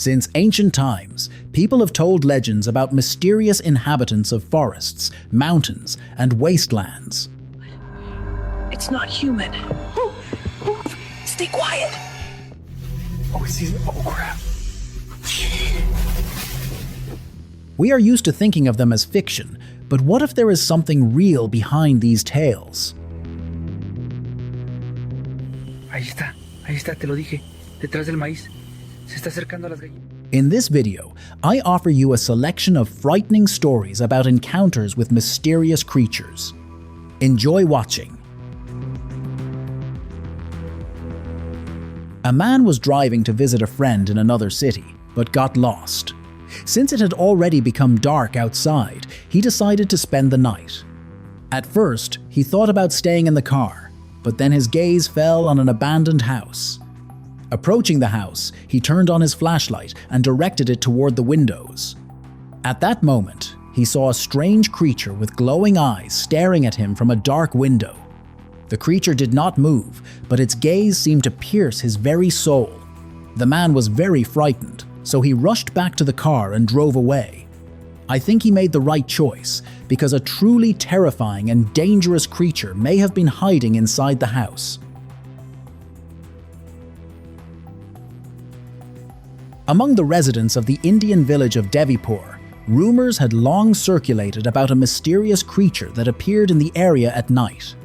Since ancient times, people have told legends about mysterious inhabitants of forests, mountains, and wastelands. It's not human. Stay quiet. Oh crap. We are used to thinking of them as fiction, but what if there is something real behind these tales? Ahí está, te lo dije. Detrás del maíz. Se está acercando a las gallinas. In this video, I offer you a selection of frightening stories about encounters with mysterious creatures. Enjoy watching. A man was driving to visit a friend in another city, but got lost. Since it had already become dark outside, he decided to spend the night. At first, he thought about staying in the car, but then his gaze fell on an abandoned house. Approaching the house, he turned on his flashlight and directed it toward the windows. At that moment, he saw a strange creature with glowing eyes staring at him from a dark window. The creature did not move, but its gaze seemed to pierce his very soul. The man was very frightened, so he rushed back to the car and drove away. I think he made the right choice, because a truly terrifying and dangerous creature may have been hiding inside the house. Among the residents of the Indian village of Devipur, rumors had long circulated about a mysterious creature that appeared in the area at night.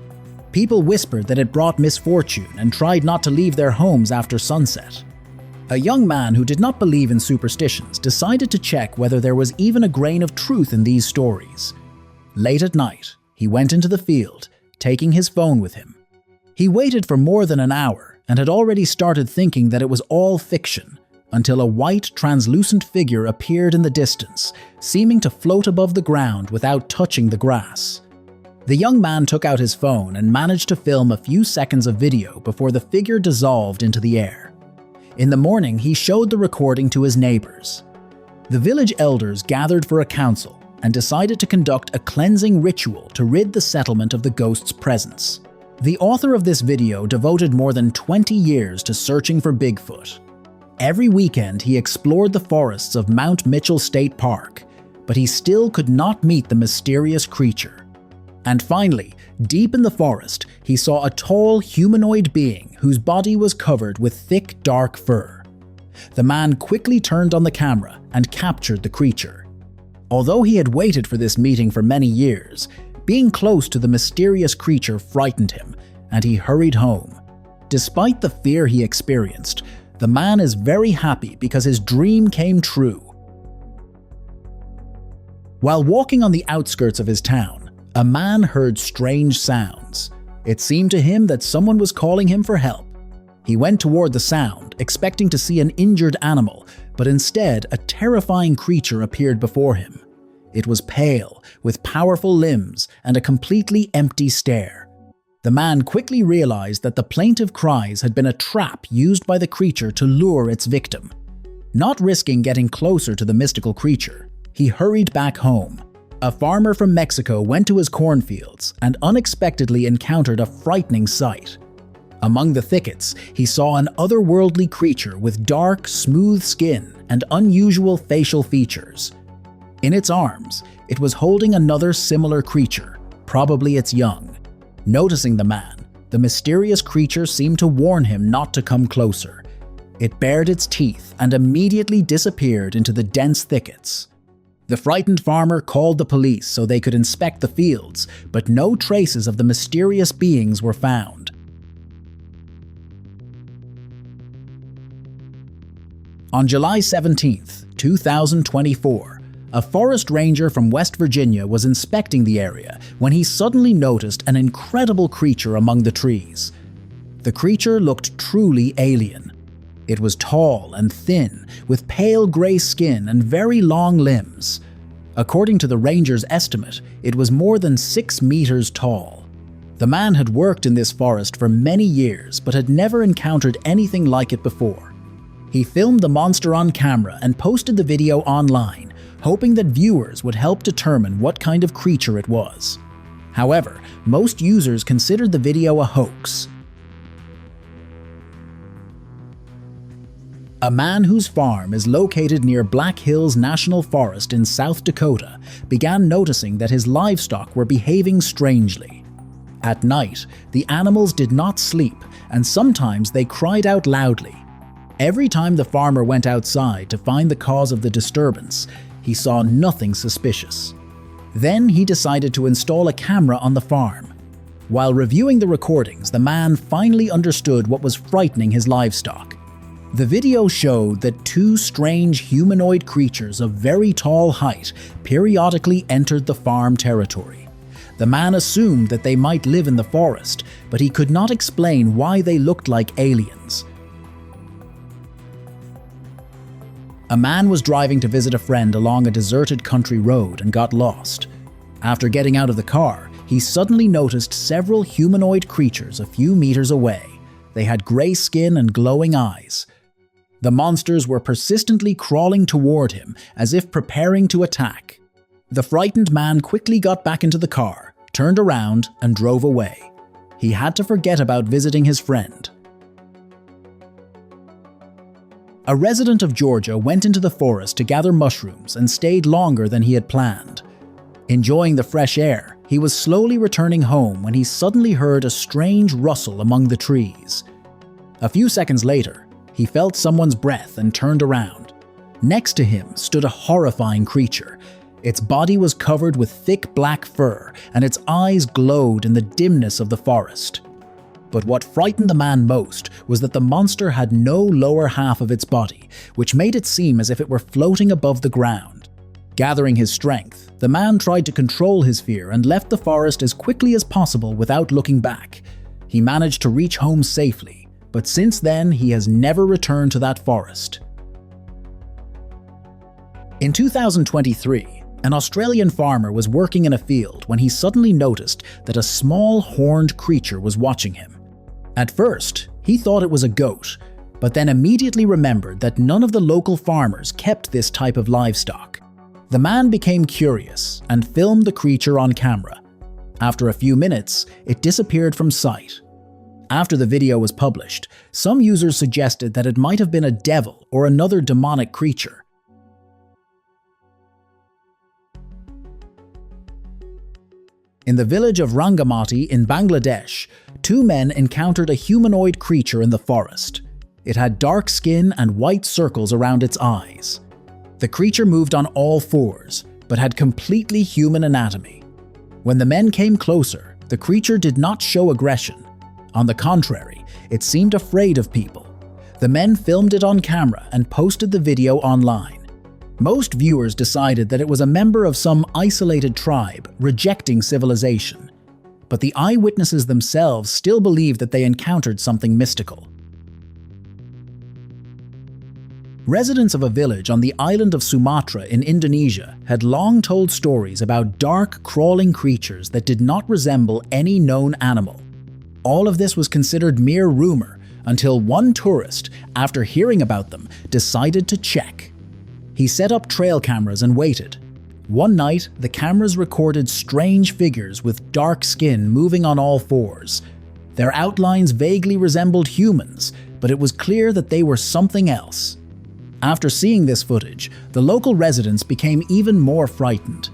People whispered that it brought misfortune and tried not to leave their homes after sunset. A young man who did not believe in superstitions decided to check whether there was even a grain of truth in these stories. Late at night, he went into the field, taking his phone with him. He waited for more than an hour and had already started thinking that it was all fiction, until a white, translucent figure appeared in the distance, seeming to float above the ground without touching the grass. The young man took out his phone and managed to film a few seconds of video before the figure dissolved into the air. In the morning, he showed the recording to his neighbors. The village elders gathered for a council and decided to conduct a cleansing ritual to rid the settlement of the ghost's presence. The author of this video devoted more than 20 years to searching for Bigfoot. Every weekend, he explored the forests of Mount Mitchell State Park, but he still could not meet the mysterious creature. And finally, deep in the forest, he saw a tall humanoid being whose body was covered with thick, dark fur. The man quickly turned on the camera and captured the creature. Although he had waited for this meeting for many years, being close to the mysterious creature frightened him, and he hurried home. Despite the fear he experienced, the man is very happy because his dream came true. While walking on the outskirts of his town, a man heard strange sounds. It seemed to him that someone was calling him for help. He went toward the sound, expecting to see an injured animal, but instead a terrifying creature appeared before him. It was pale, with powerful limbs and a completely empty stare. The man quickly realized that the plaintive cries had been a trap used by the creature to lure its victim. Not risking getting closer to the mystical creature, he hurried back home. A farmer from Mexico went to his cornfields and unexpectedly encountered a frightening sight. Among the thickets, he saw an otherworldly creature with dark, smooth skin and unusual facial features. In its arms, it was holding another similar creature, probably its young. Noticing the man, the mysterious creature seemed to warn him not to come closer. It bared its teeth and immediately disappeared into the dense thickets. The frightened farmer called the police so they could inspect the fields, but no traces of the mysterious beings were found. On July 17, 2024, a forest ranger from West Virginia was inspecting the area when he suddenly noticed an incredible creature among the trees. The creature looked truly alien. It was tall and thin, with pale gray skin and very long limbs. According to the ranger's estimate, it was more than 6 meters tall. The man had worked in this forest for many years but had never encountered anything like it before. He filmed the monster on camera and posted the video online, hoping that viewers would help determine what kind of creature it was. However, most users considered the video a hoax. A man whose farm is located near Black Hills National Forest in South Dakota began noticing that his livestock were behaving strangely. At night, the animals did not sleep, and sometimes they cried out loudly. Every time the farmer went outside to find the cause of the disturbance, he saw nothing suspicious. Then he decided to install a camera on the farm. While reviewing the recordings, the man finally understood what was frightening his livestock. The video showed that two strange humanoid creatures of very tall height periodically entered the farm territory. The man assumed that they might live in the forest, but he could not explain why they looked like aliens. A man was driving to visit a friend along a deserted country road and got lost. After getting out of the car, he suddenly noticed several humanoid creatures a few meters away. They had gray skin and glowing eyes. The monsters were persistently crawling toward him as if preparing to attack. The frightened man quickly got back into the car, turned around, and drove away. He had to forget about visiting his friend. A resident of Georgia went into the forest to gather mushrooms and stayed longer than he had planned. Enjoying the fresh air, he was slowly returning home when he suddenly heard a strange rustle among the trees. A few seconds later, he felt someone's breath and turned around. Next to him stood a horrifying creature. Its body was covered with thick black fur, and its eyes glowed in the dimness of the forest. But what frightened the man most was that the monster had no lower half of its body, which made it seem as if it were floating above the ground. Gathering his strength, the man tried to control his fear and left the forest as quickly as possible without looking back. He managed to reach home safely, but since then he has never returned to that forest. In 2023, an Australian farmer was working in a field when he suddenly noticed that a small horned creature was watching him. At first, he thought it was a goat, but then immediately remembered that none of the local farmers kept this type of livestock. The man became curious and filmed the creature on camera. After a few minutes, it disappeared from sight. After the video was published, some users suggested that it might have been a devil or another demonic creature. In the village of Rangamati in Bangladesh, two men encountered a humanoid creature in the forest. It had dark skin and white circles around its eyes. The creature moved on all fours, but had completely human anatomy. When the men came closer, the creature did not show aggression. On the contrary, it seemed afraid of people. The men filmed it on camera and posted the video online. Most viewers decided that it was a member of some isolated tribe rejecting civilization, but the eyewitnesses themselves still believed that they encountered something mystical. Residents of a village on the island of Sumatra in Indonesia had long told stories about dark, crawling creatures that did not resemble any known animal. All of this was considered mere rumor until one tourist, after hearing about them, decided to check. He set up trail cameras and waited. One night, the cameras recorded strange figures with dark skin moving on all fours. Their outlines vaguely resembled humans, but it was clear that they were something else. After seeing this footage, the local residents became even more frightened.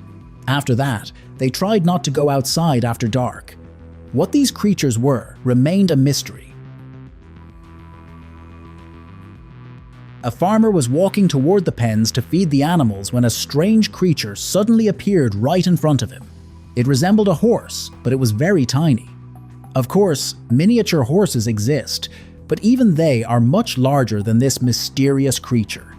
After that, they tried not to go outside after dark. What these creatures were remained a mystery. A farmer was walking toward the pens to feed the animals when a strange creature suddenly appeared right in front of him. It resembled a horse, but it was very tiny. Of course, miniature horses exist, but even they are much larger than this mysterious creature.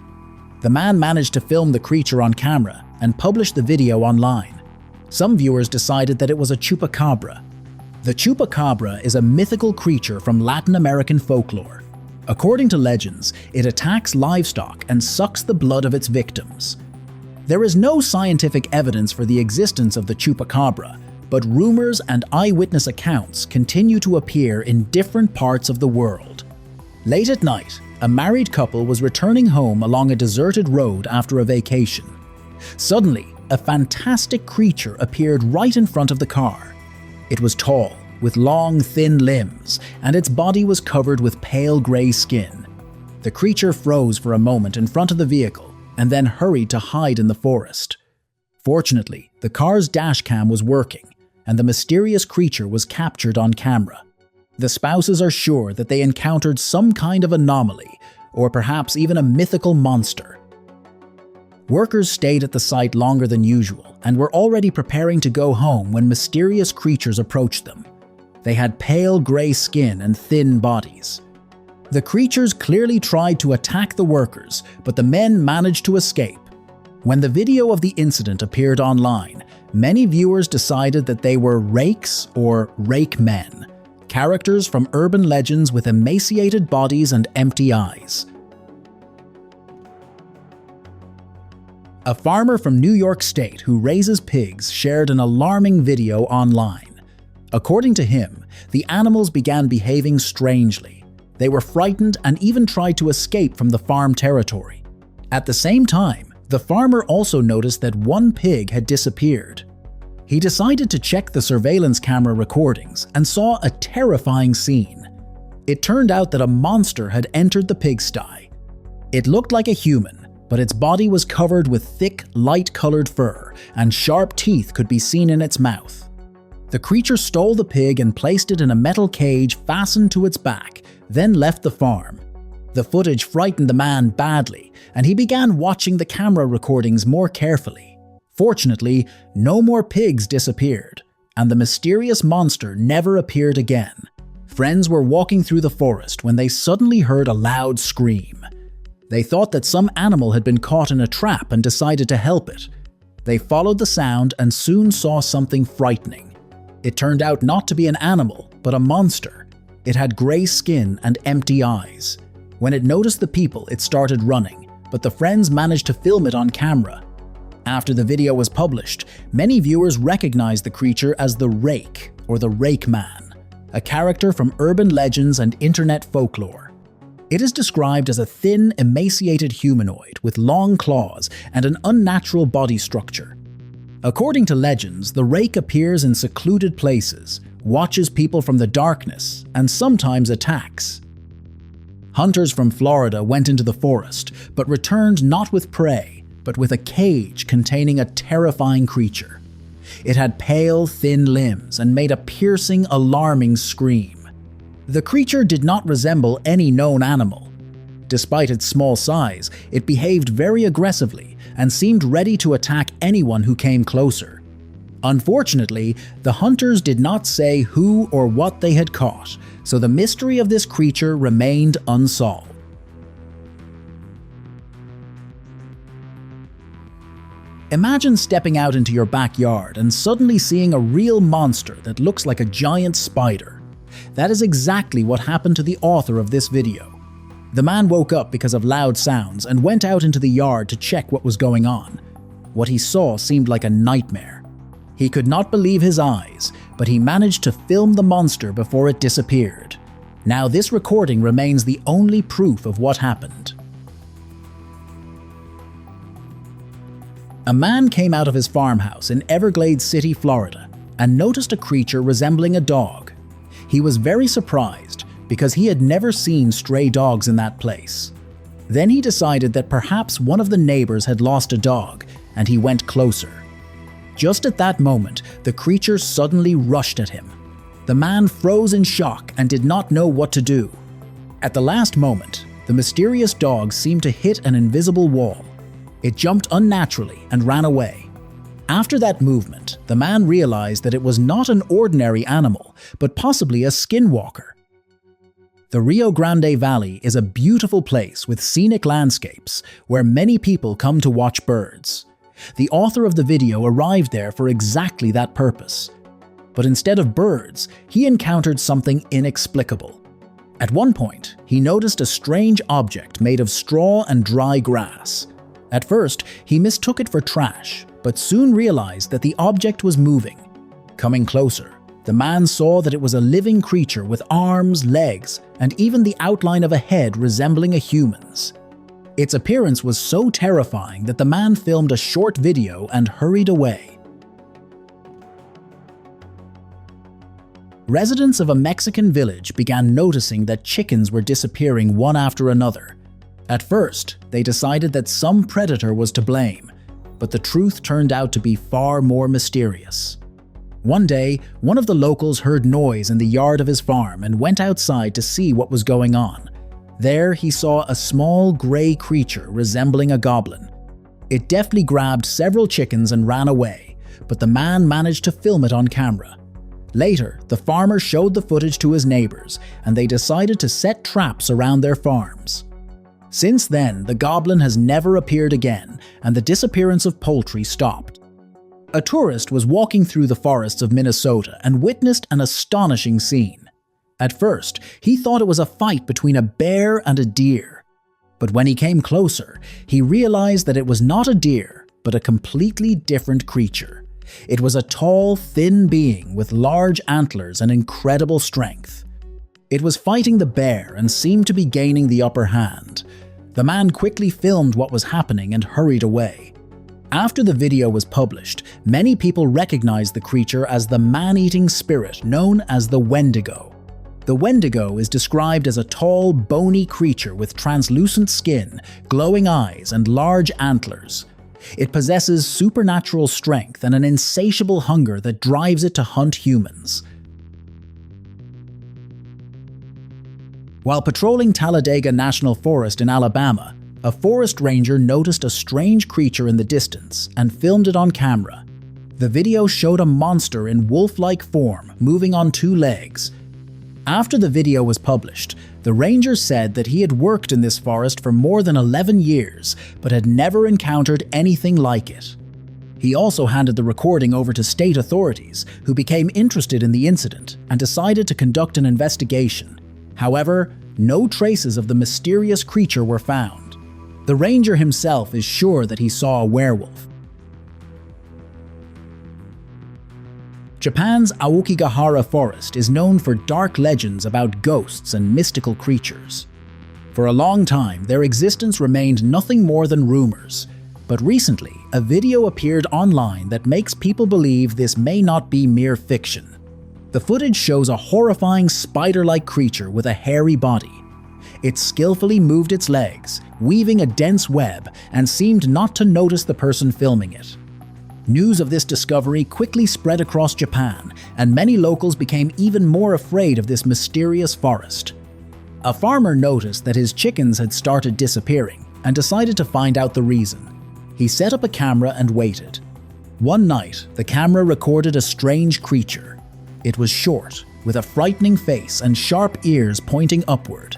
The man managed to film the creature on camera and published the video online. Some viewers decided that it was a chupacabra. The chupacabra is a mythical creature from Latin American folklore. According to legends, it attacks livestock and sucks the blood of its victims. There is no scientific evidence for the existence of the chupacabra, but rumors and eyewitness accounts continue to appear in different parts of the world. Late at night, a married couple was returning home along a deserted road after a vacation. Suddenly, a fantastic creature appeared right in front of the car. It was tall, with long, thin limbs, and its body was covered with pale gray skin. The creature froze for a moment in front of the vehicle and then hurried to hide in the forest. Fortunately, the car's dashcam was working, and the mysterious creature was captured on camera. The spouses are sure that they encountered some kind of anomaly, or perhaps even a mythical monster. Workers stayed at the site longer than usual and were already preparing to go home when mysterious creatures approached them. They had pale gray skin and thin bodies. The creatures clearly tried to attack the workers, but the men managed to escape. When the video of the incident appeared online, many viewers decided that they were rakes or rake men, characters from urban legends with emaciated bodies and empty eyes. A farmer from New York State who raises pigs shared an alarming video online. According to him, the animals began behaving strangely. They were frightened and even tried to escape from the farm territory. At the same time, the farmer also noticed that one pig had disappeared. He decided to check the surveillance camera recordings and saw a terrifying scene. It turned out that a monster had entered the pigsty. It looked like a human, but its body was covered with thick, light-colored fur, and sharp teeth could be seen in its mouth. The creature stole the pig and placed it in a metal cage fastened to its back, then left the farm. The footage frightened the man badly, and he began watching the camera recordings more carefully. Fortunately, no more pigs disappeared, and the mysterious monster never appeared again. Friends were walking through the forest when they suddenly heard a loud scream. They thought that some animal had been caught in a trap and decided to help it. They followed the sound and soon saw something frightening. It turned out not to be an animal, but a monster. It had gray skin and empty eyes. When it noticed the people, it started running, but the friends managed to film it on camera. After the video was published, many viewers recognized the creature as the Rake, or the Rake Man, a character from urban legends and internet folklore. It is described as a thin, emaciated humanoid with long claws and an unnatural body structure. According to legends, the Rake appears in secluded places, watches people from the darkness, and sometimes attacks. Hunters from Florida went into the forest, but returned not with prey, but with a cage containing a terrifying creature. It had pale, thin limbs and made a piercing, alarming scream. The creature did not resemble any known animal. Despite its small size, it behaved very aggressively and seemed ready to attack anyone who came closer. Unfortunately, the hunters did not say who or what they had caught, so the mystery of this creature remained unsolved. Imagine stepping out into your backyard and suddenly seeing a real monster that looks like a giant spider. That is exactly what happened to the author of this video. The man woke up because of loud sounds and went out into the yard to check what was going on. What he saw seemed like a nightmare. He could not believe his eyes, but he managed to film the monster before it disappeared. Now this recording remains the only proof of what happened. A man came out of his farmhouse in Everglades City, Florida, and noticed a creature resembling a dog. He was very surprised because he had never seen stray dogs in that place. Then he decided that perhaps one of the neighbors had lost a dog, and he went closer. Just at that moment, the creature suddenly rushed at him. The man froze in shock and did not know what to do. At the last moment, the mysterious dog seemed to hit an invisible wall. It jumped unnaturally and ran away. After that movement, the man realized that it was not an ordinary animal, but possibly a skinwalker. The Rio Grande Valley is a beautiful place with scenic landscapes where many people come to watch birds. The author of the video arrived there for exactly that purpose. But instead of birds, he encountered something inexplicable. At one point, he noticed a strange object made of straw and dry grass. At first, he mistook it for trash, but soon realized that the object was moving. Coming closer, the man saw that it was a living creature with arms, legs, and even the outline of a head resembling a human's. Its appearance was so terrifying that the man filmed a short video and hurried away. Residents of a Mexican village began noticing that chickens were disappearing one after another. At first, they decided that some predator was to blame, but the truth turned out to be far more mysterious. One day, one of the locals heard noise in the yard of his farm and went outside to see what was going on. There, he saw a small gray creature resembling a goblin. It deftly grabbed several chickens and ran away, but the man managed to film it on camera. Later, the farmer showed the footage to his neighbors, and they decided to set traps around their farms. Since then, the goblin has never appeared again, and the disappearance of poultry stopped. A tourist was walking through the forests of Minnesota and witnessed an astonishing scene. At first, he thought it was a fight between a bear and a deer. But when he came closer, he realized that it was not a deer, but a completely different creature. It was a tall, thin being with large antlers and incredible strength. It was fighting the bear and seemed to be gaining the upper hand. The man quickly filmed what was happening and hurried away. After the video was published, many people recognized the creature as the man-eating spirit known as the Wendigo. The Wendigo is described as a tall, bony creature with translucent skin, glowing eyes, and large antlers. It possesses supernatural strength and an insatiable hunger that drives it to hunt humans. While patrolling Talladega National Forest in Alabama, a forest ranger noticed a strange creature in the distance and filmed it on camera. The video showed a monster in wolf-like form moving on two legs. After the video was published, the ranger said that he had worked in this forest for more than 11 years, but had never encountered anything like it. He also handed the recording over to state authorities, who became interested in the incident and decided to conduct an investigation. However, no traces of the mysterious creature were found. The ranger himself is sure that he saw a werewolf. Japan's Aokigahara forest is known for dark legends about ghosts and mystical creatures. For a long time, their existence remained nothing more than rumors, but recently, a video appeared online that makes people believe this may not be mere fiction. The footage shows a horrifying spider-like creature with a hairy body. It skillfully moved its legs, weaving a dense web, and seemed not to notice the person filming it. News of this discovery quickly spread across Japan, and many locals became even more afraid of this mysterious forest. A farmer noticed that his chickens had started disappearing and decided to find out the reason. He set up a camera and waited. One night, the camera recorded a strange creature. It was short, with a frightening face and sharp ears pointing upward.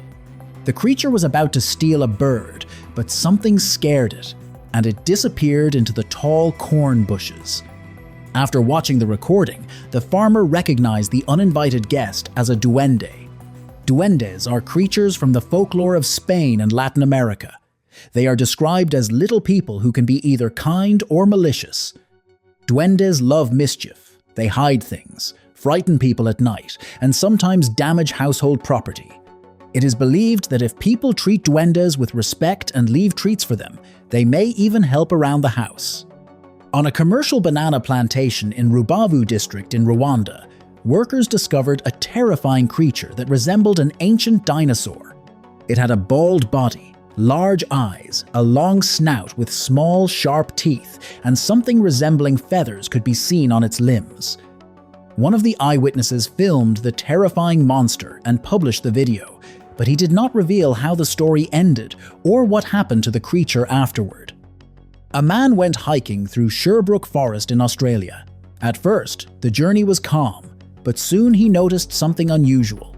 The creature was about to steal a bird, but something scared it, and it disappeared into the tall corn bushes. After watching the recording, the farmer recognized the uninvited guest as a duende. Duendes are creatures from the folklore of Spain and Latin America. They are described as little people who can be either kind or malicious. Duendes love mischief. They hide things, frighten people at night, and sometimes damage household property. It is believed that if people treat duendes with respect and leave treats for them, they may even help around the house. On a commercial banana plantation in Rubavu district in Rwanda, workers discovered a terrifying creature that resembled an ancient dinosaur. It had a bald body, large eyes, a long snout with small, sharp teeth, and something resembling feathers could be seen on its limbs. One of the eyewitnesses filmed the terrifying monster and published the video, but he did not reveal how the story ended or what happened to the creature afterward. A man went hiking through Sherbrooke Forest in Australia. At first, the journey was calm, but soon he noticed something unusual.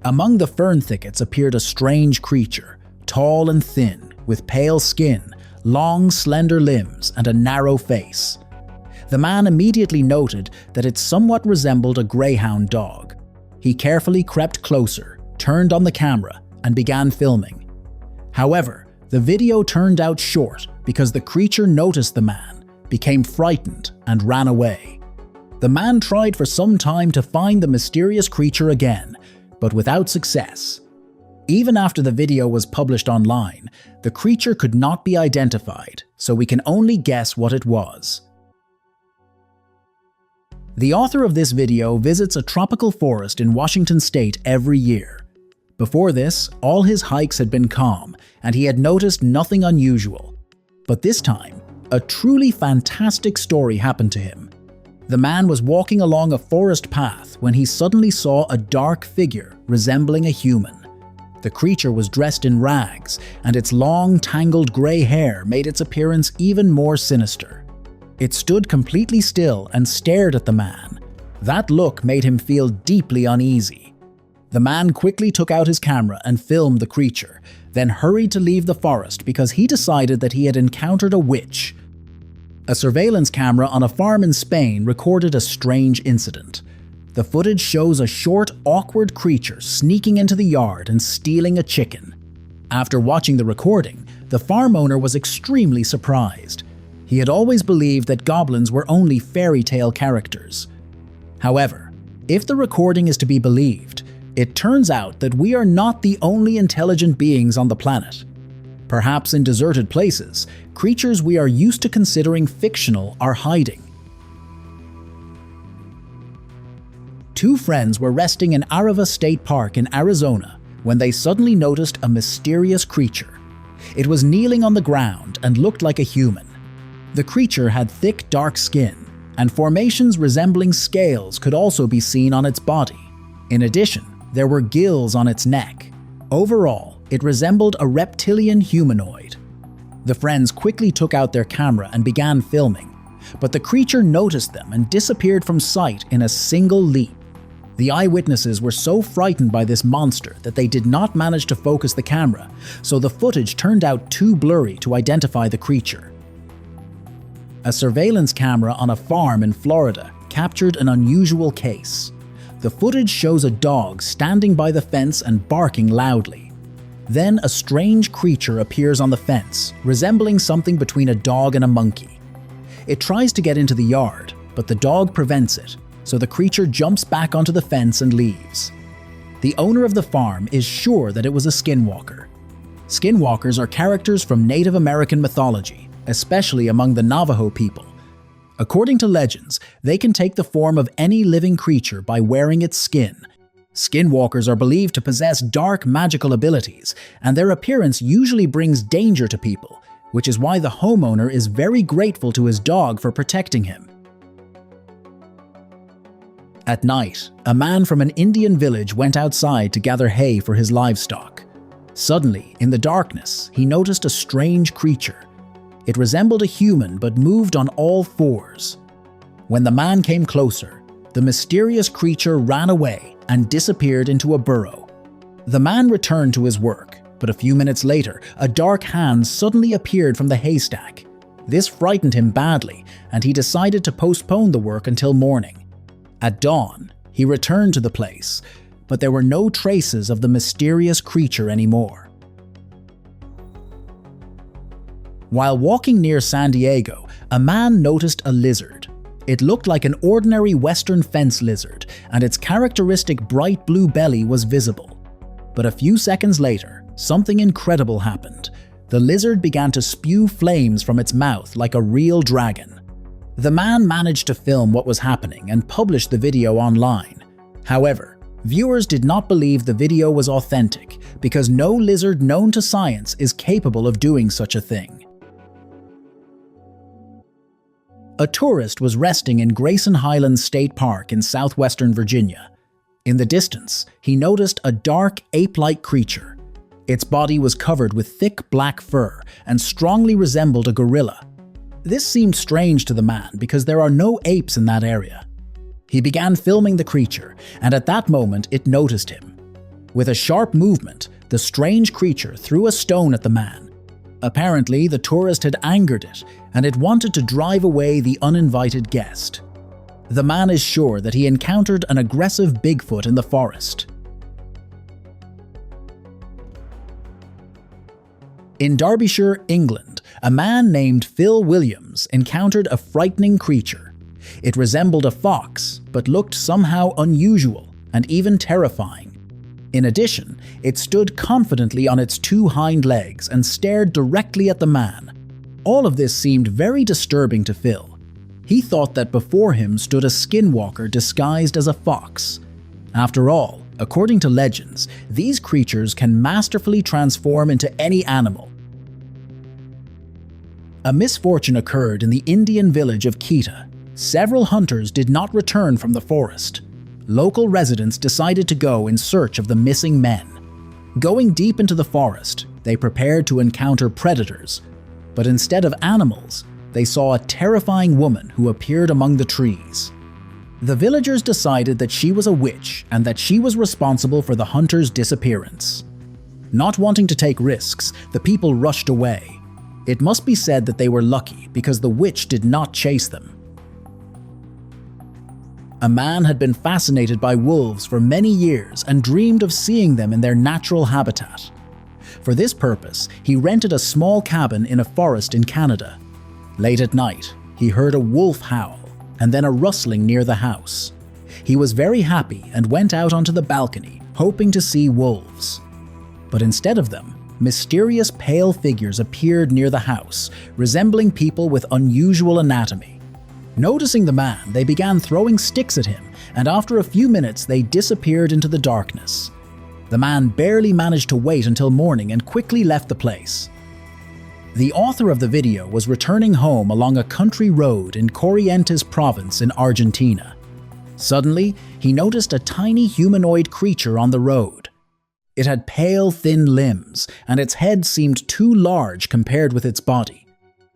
Among the fern thickets appeared a strange creature, tall and thin, with pale skin, long, slender limbs, and a narrow face. The man immediately noted that it somewhat resembled a greyhound dog. He carefully crept closer, turned on the camera, and began filming. However, the video turned out short because the creature noticed the man, became frightened, and ran away. The man tried for some time to find the mysterious creature again, but without success. Even after the video was published online, the creature could not be identified, so we can only guess what it was. The author of this video visits a tropical forest in Washington state every year. Before this, all his hikes had been calm, and he had noticed nothing unusual. But this time, a truly fantastic story happened to him. The man was walking along a forest path when he suddenly saw a dark figure resembling a human. The creature was dressed in rags, and its long, tangled gray hair made its appearance even more sinister. It stood completely still and stared at the man. That look made him feel deeply uneasy. The man quickly took out his camera and filmed the creature, then hurried to leave the forest because he decided that he had encountered a witch. A surveillance camera on a farm in Spain recorded a strange incident. The footage shows a short, awkward creature sneaking into the yard and stealing a chicken. After watching the recording, the farm owner was extremely surprised. He had always believed that goblins were only fairy tale characters. However, if the recording is to be believed, it turns out that we are not the only intelligent beings on the planet. Perhaps in deserted places, creatures we are used to considering fictional are hiding. Two friends were resting in Arava State Park in Arizona when they suddenly noticed a mysterious creature. It was kneeling on the ground and looked like a human. The creature had thick, dark skin, and formations resembling scales could also be seen on its body. In addition, there were gills on its neck. Overall, it resembled a reptilian humanoid. The friends quickly took out their camera and began filming, but the creature noticed them and disappeared from sight in a single leap. The eyewitnesses were so frightened by this monster that they did not manage to focus the camera, so the footage turned out too blurry to identify the creature. A surveillance camera on a farm in Florida captured an unusual case. The footage shows a dog standing by the fence and barking loudly. Then a strange creature appears on the fence, resembling something between a dog and a monkey. It tries to get into the yard, but the dog prevents it, so the creature jumps back onto the fence and leaves. The owner of the farm is sure that it was a skinwalker. Skinwalkers are characters from Native American mythology, especially among the Navajo people. According to legends, they can take the form of any living creature by wearing its skin. Skinwalkers are believed to possess dark magical abilities, and their appearance usually brings danger to people, which is why the homeowner is very grateful to his dog for protecting him. At night, a man from an Indian village went outside to gather hay for his livestock. Suddenly, in the darkness, he noticed a strange creature. It resembled a human but moved on all fours. When the man came closer, the mysterious creature ran away and disappeared into a burrow. The man returned to his work, but a few minutes later, a dark hand suddenly appeared from the haystack. This frightened him badly, and he decided to postpone the work until morning. At dawn, he returned to the place, but there were no traces of the mysterious creature anymore. While walking near San Diego, a man noticed a lizard. It looked like an ordinary western fence lizard, and its characteristic bright blue belly was visible. But a few seconds later, something incredible happened. The lizard began to spew flames from its mouth like a real dragon. The man managed to film what was happening and published the video online. However, viewers did not believe the video was authentic because no lizard known to science is capable of doing such a thing. A tourist was resting in Grayson Highlands State Park in southwestern Virginia. In the distance, he noticed a dark ape-like creature. Its body was covered with thick black fur and strongly resembled a gorilla. This seemed strange to the man because there are no apes in that area. He began filming the creature, and at that moment it noticed him. With a sharp movement, the strange creature threw a stone at the man. Apparently, the tourist had angered it, and it wanted to drive away the uninvited guest. The man is sure that he encountered an aggressive Bigfoot in the forest. In Derbyshire, England, a man named Phil Williams encountered a frightening creature. It resembled a fox, but looked somehow unusual and even terrifying. In addition, it stood confidently on its two hind legs and stared directly at the man. All of this seemed very disturbing to Phil. He thought that before him stood a skinwalker disguised as a fox. After all, According to legends, these creatures can masterfully transform into any animal. A misfortune occurred in the Indian village of Kita. Several hunters did not return from the forest. Local residents decided to go in search of the missing men. Going deep into the forest, they prepared to encounter predators. But instead of animals, they saw a terrifying woman who appeared among the trees. The villagers decided that she was a witch and that she was responsible for the hunters' disappearance. Not wanting to take risks, the people rushed away. It must be said that they were lucky because the witch did not chase them. A man had been fascinated by wolves for many years and dreamed of seeing them in their natural habitat. For this purpose, he rented a small cabin in a forest in Canada. Late at night, he heard a wolf howl and then a rustling near the house. He was very happy and went out onto the balcony, hoping to see wolves. But instead of them, mysterious pale figures appeared near the house, resembling people with unusual anatomy. Noticing the man, they began throwing sticks at him, and after a few minutes they disappeared into the darkness. The man barely managed to wait until morning and quickly left the place. The author of the video was returning home along a country road in Corrientes province in Argentina. Suddenly, he noticed a tiny humanoid creature on the road. It had pale, thin limbs, and its head seemed too large compared with its body.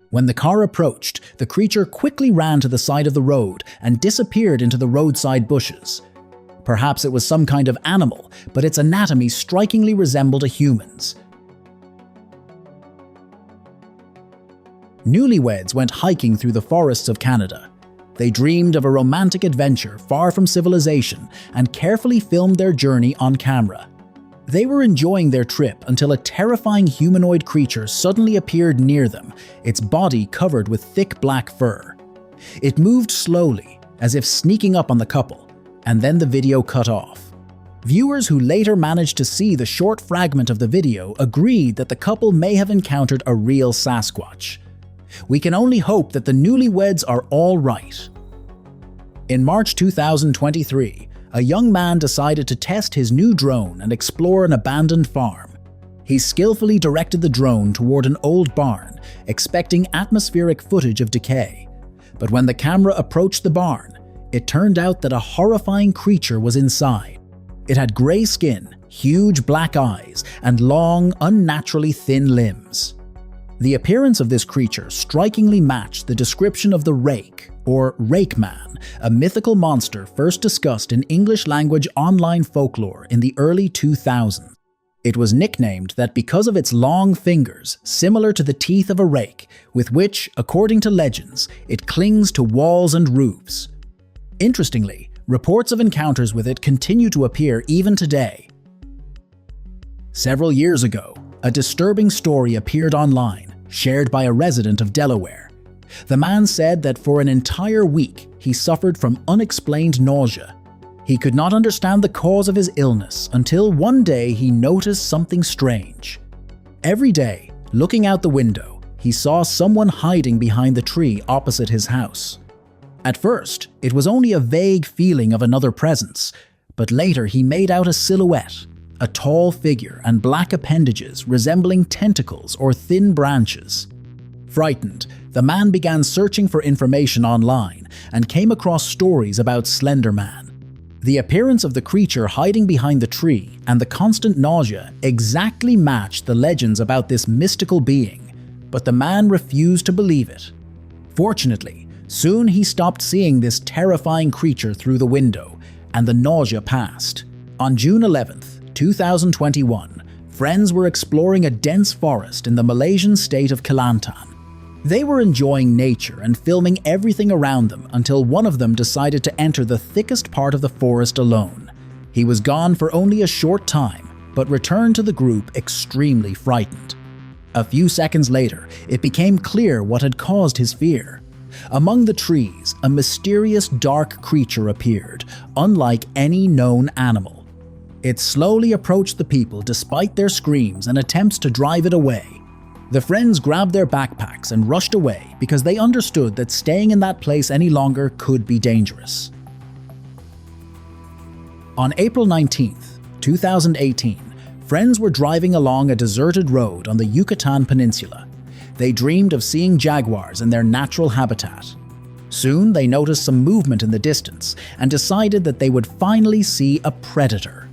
When the car approached, the creature quickly ran to the side of the road and disappeared into the roadside bushes. Perhaps it was some kind of animal, but its anatomy strikingly resembled a human's. Newlyweds went hiking through the forests of Canada. They dreamed of a romantic adventure far from civilization and carefully filmed their journey on camera. They were enjoying their trip until a terrifying humanoid creature suddenly appeared near them, its body covered with thick black fur. It moved slowly, as if sneaking up on the couple, and then the video cut off. Viewers who later managed to see the short fragment of the video agreed that the couple may have encountered a real Sasquatch. We can only hope that the newlyweds are all right. In March 2023, a young man decided to test his new drone and explore an abandoned farm. He skillfully directed the drone toward an old barn, expecting atmospheric footage of decay. But when the camera approached the barn, it turned out that a horrifying creature was inside. It had gray skin, huge black eyes, and long, unnaturally thin limbs. The appearance of this creature strikingly matched the description of the Rake, or Rake Man, a mythical monster first discussed in English-language online folklore in the early 2000s. It was nicknamed that because of its long fingers, similar to the teeth of a rake, with which, according to legends, it clings to walls and roofs. Interestingly, reports of encounters with it continue to appear even today. Several years ago, a disturbing story appeared online, shared by a resident of Delaware. The man said that for an entire week, he suffered from unexplained nausea. He could not understand the cause of his illness until one day he noticed something strange. Every day, looking out the window, he saw someone hiding behind the tree opposite his house. At first, it was only a vague feeling of another presence, but later he made out a silhouette, a tall figure and black appendages resembling tentacles or thin branches. Frightened, the man began searching for information online and came across stories about Slender Man. The appearance of the creature hiding behind the tree and the constant nausea exactly matched the legends about this mystical being, but the man refused to believe it. Fortunately, soon he stopped seeing this terrifying creature through the window, and the nausea passed. On June 11th, 2021, friends were exploring a dense forest in the Malaysian state of Kelantan. They were enjoying nature and filming everything around them until one of them decided to enter the thickest part of the forest alone. He was gone for only a short time, but returned to the group extremely frightened. A few seconds later, it became clear what had caused his fear. Among the trees, a mysterious dark creature appeared, unlike any known animal. It slowly approached the people despite their screams and attempts to drive it away. The friends grabbed their backpacks and rushed away because they understood that staying in that place any longer could be dangerous. On April 19th, 2018, friends were driving along a deserted road on the Yucatan Peninsula. They dreamed of seeing jaguars in their natural habitat. Soon, they noticed some movement in the distance and decided that they would finally see a predator.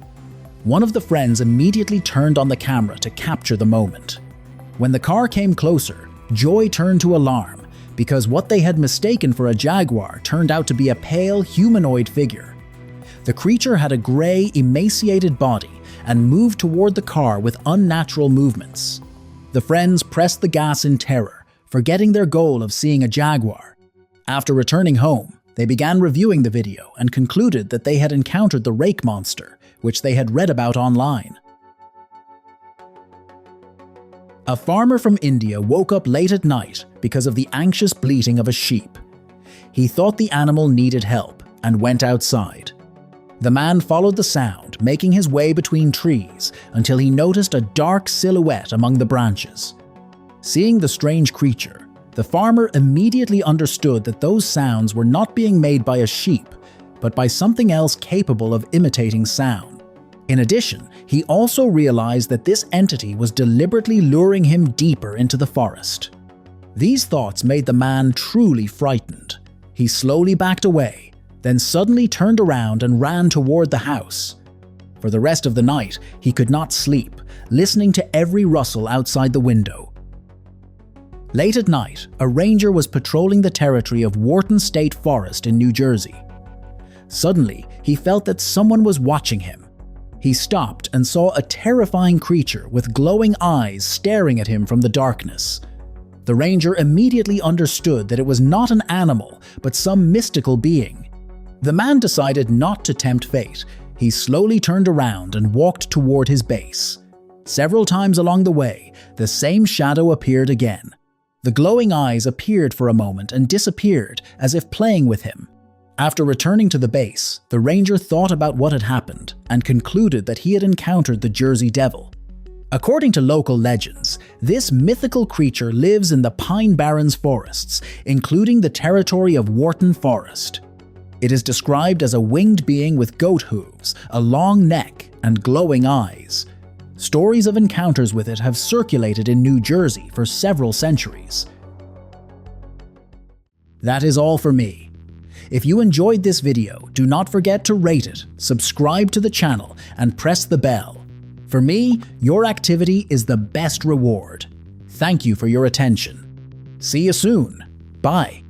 One of the friends immediately turned on the camera to capture the moment. When the car came closer, joy turned to alarm because what they had mistaken for a jaguar turned out to be a pale humanoid figure. The creature had a gray, emaciated body and moved toward the car with unnatural movements. The friends pressed the gas in terror, forgetting their goal of seeing a jaguar. After returning home, they began reviewing the video and concluded that they had encountered the rake monster, which they had read about online. A farmer from India woke up late at night because of the anxious bleating of a sheep. He thought the animal needed help and went outside. The man followed the sound, making his way between trees until he noticed a dark silhouette among the branches. Seeing the strange creature, the farmer immediately understood that those sounds were not being made by a sheep, but by something else capable of imitating sound. In addition, he also realized that this entity was deliberately luring him deeper into the forest. These thoughts made the man truly frightened. He slowly backed away, then suddenly turned around and ran toward the house. For the rest of the night, he could not sleep, listening to every rustle outside the window. Late at night, a ranger was patrolling the territory of Wharton State Forest in New Jersey. Suddenly, he felt that someone was watching him. He stopped and saw a terrifying creature with glowing eyes staring at him from the darkness. The ranger immediately understood that it was not an animal, but some mystical being. The man decided not to tempt fate. He slowly turned around and walked toward his base. Several times along the way, the same shadow appeared again. The glowing eyes appeared for a moment and disappeared, as if playing with him. After returning to the base, the ranger thought about what had happened and concluded that he had encountered the Jersey Devil. According to local legends, this mythical creature lives in the Pine Barrens forests, including the territory of Wharton Forest. It is described as a winged being with goat hooves, a long neck, and glowing eyes. Stories of encounters with it have circulated in New Jersey for several centuries. That is all for me. If you enjoyed this video, do not forget to rate it, subscribe to the channel, and press the bell. For me, your activity is the best reward. Thank you for your attention. See you soon. Bye.